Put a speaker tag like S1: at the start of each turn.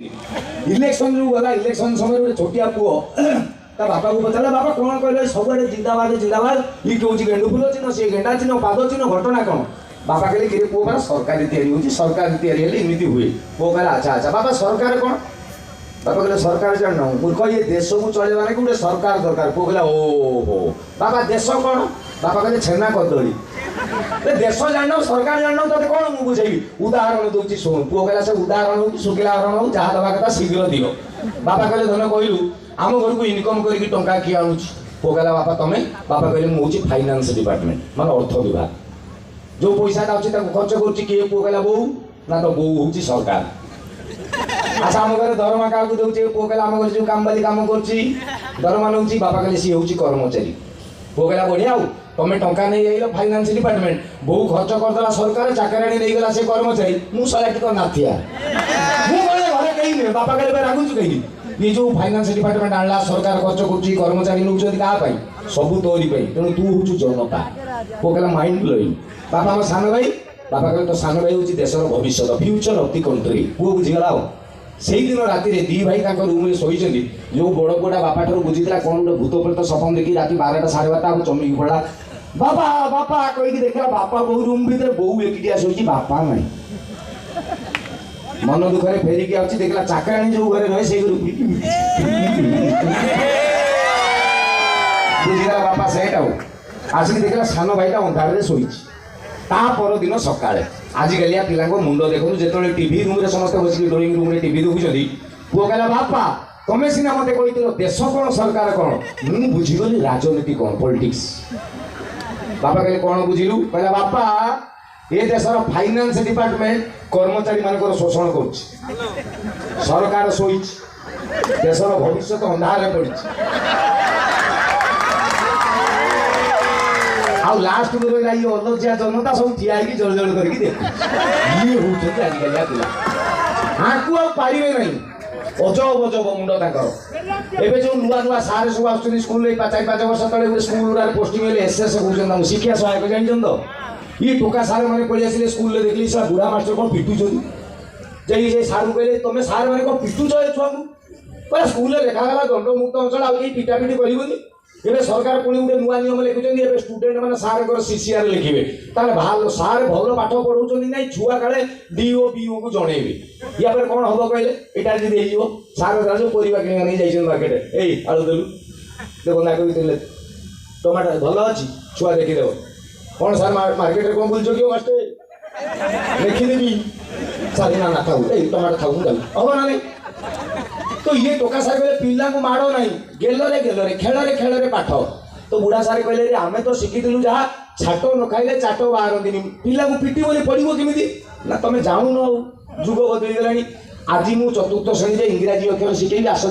S1: election जो गला election समय गोटे छोटिया पुओ ता बापा को पचारा बापा कौन कहले सबुआडे जिंदाबाद जिंदाबाद ये कौन गेंडु फुल चिन्ह सी गेंडा चिन्ह पाद चिन्ह घटना कौन बापा कहले कि पुओ बार सरकारी तैयारी होची सरकारी तैयारी हेले एमिति हुए पुओ कहला अच्छा अच्छा बापा सरकार कौन बापा कहले सरकार जान मूर्ख ये देश को चलेबा नै गोटे सरकार दरकार पुओ कहला ओहो बापा देश कौन बापा कहले छेना कदली देश जान सरकार जान तोते कौन मु बुझेबी उदाहरण दूची सुन पुओ कहला से उदाहरण हो कि शुक्ला हरण हो जहाँ दबा कथा शीघ्र दियो बापा कहले धन कहलु आम घर को इनकम करके टंका किए आणुची पुओ कहला बापा तमे बापा कहले मु होची फाइनेंस डिपार्टमेंट माने अर्थ विभाग जो पैसा अच्छी खर्च करुच्ची किए पुओ कहला बो ना तो बो होची सरकार अच्छा आम घर दरमा क्या दौचे पुओ कहला आम घर जो काम बाली काम करुच्ची दरमा नौ बापा कहले सी हूँ कर्मचारी पुओ कहला बढ़िया तमें टंका नहीं आइल फाइनेंस डिपार्टमेंट बो खर्च करदेला सरकार चाकराणी नहीं गला से कर्मचारी मु शहे टिक नाथिया घरे कहीं बापा कहले रागुच कहीं ये जो फाइनेंस डिपार्टमेंट आणला सरकार खर्च करुच्ची कर्मचारी नौ क्या सबू तोरी तेणु तू हूँ जनता पुओ कहला माइंड ब्लोइंग बापा मो सान भाई बापा कहले तो सान भाई हूँ देशर भविष्य फ्यूचर ऑफ द कंट्री पुओ बुझीगला से दिन राति दी भाई रूम में शोचती जो बड़ पुआ बापा ठार बुझीला कौन गोटे भूत प्रेत सपन देखी राति 12टा 12:30 चमकी पड़ा बापा बापा कहीकि देखा बापा बो रूम भीतर बो एकिटिया शोची बापा नहीं मन दुखरे फेरिकी आछि देखला चाकराणी जो घरे रहे से बुझीला बापा सेटा हो आसिक देखला सान भाईटा अंधारे शोची ता पर दिन सकाळे आजिकालिया पिला मुंड देखु जो टीवी रूम में समस्त बस ड्रॉइंग रूम में टीवी देखुं पुओ कहला बापा तमें सीना मत कही देश कौन सरकार कौन मुझे बुझीगली राजनीति कौन पॉलिटिक्स बापा कहले कौन बुझिलु कहला बापा ये देशर फाइनेंस डिपार्टमेंट कर्मचारी मान शोषण कर सरकार शोई देशर भविष्य तो अंधारे पड़ी आउ लास्ट में रहा ये अलजिया जनता सब ठिया जल जल करके देख ये होती आजिकलिया पिला हाँकू आ पारे ना अजब अजब मुंड तक जो नुआ नुआ सारे सब आस स्कूल 4-5 वर्ष तले स्कूल पोस्टिंग एसएस कहते शिक्षा सहायक जानते तो ये टोका सार मैंने पलि आसे स्कूल देखली सर बुढ़ा मास्टर कौन पिटुं सार कहले तुम सार मैंने कौन पिटुच छुआ को स्कूल लिखागला दंड मुक्त अंचल आउ पिटापिटी कर ये सरकार पुणी गोटे नुआ नियम लिखुं स्टूडेंट मैंने सार सीसीआर लिखे भाल सार भल पाठ पढ़ाऊँ ना छुआ काले डीओ बीओ को जनइबे या कौन हम कहले यहाँ जी सार जो परिवा किणा नहीं जाइए मार्केट यही आलू देलु देखो ना कहते टमाटर भल अच्छी छुआ देखीदेव कौन सार मार्केट कौन बुझ कि मास्टर लिखिदेवी सार ना ना खाऊ टमाटर खाऊ हम ना नहीं तो ये टोका सार कहले पिला को माड़ ना गेलरे गेलरे खेलरे खेलरे पाठ तो बुढ़ा सार कहले आमे तो शिखिलु जहाँ छाट न खाइले चाट बाहर दिन पिला को पिटी बोली पड़ो केमी ना तुम जाऊन जुग बदली गला आज मु 4th श्रेणी इंग्राजी अक्षर शिखेबी आस